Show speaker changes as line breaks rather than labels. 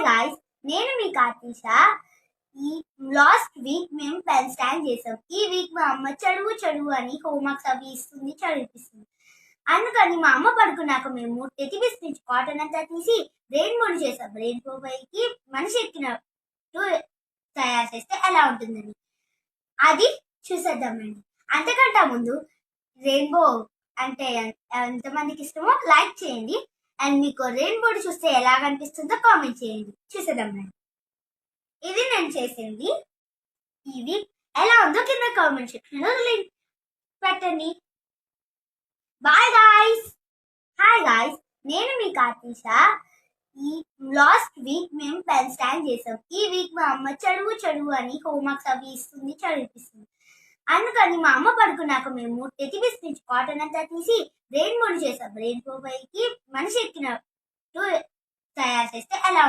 Guys, నేను మీ కార్తీష. ఈ last week మేము పెన్ స్టాండ్ చేసాం. ఈ వీక్ మా అమ్మ చదువు చదువు అని హోంవర్క్స్ అవి ఇస్తుంది, చదివిపిస్తుంది. అందుకని మా అమ్మ పడుకున్నాక మేము టెటిబిస్ నుంచి కాటన్ అంతా తీసి రెయిన్బోని చేసాం. రెయిన్బో పైకి మనిషి ఎక్కినట్టు తయారు చేస్తే ఎలా ఉంటుందని అది చూసేద్దామండి. అంతకంటే ముందు రెయిన్బో అంటే ఎంతమందికి ఇష్టమో లైక్ చేయండి. అండ్ మీకు రెయిన్బోని చూస్తే ఎలా కనిపిస్తుందో కామెంట్ చేయండి. చూసేద్దామండి. ఇది నేను చేసింది. ఇవి ఎలా ఉందో కింద కామెంట్ సెక్షన్లో లింక్ పెట్టండి. Bye guys. హాయ్ గాయ్స్, నేను మీ కార్తీష. ఈ లాస్ట్ వీక్ మేము పెన్ స్టాండ్ చేసాం. ఈ వీక్ మా అమ్మ చదువు చదువు అని హోంవర్క్స్ అవి ఇస్తుంది, చదివిపిస్తుంది. అందుకని మా అమ్మ పడుకున్నాక మేము టెటిబిస్ నుంచి కాటన్ అంతా తీసి రెయిన్బోని చేసాం. రెయిన్బో పైకి మనిషి ఎక్కినట్టు తయారు చేస్తే ఎలా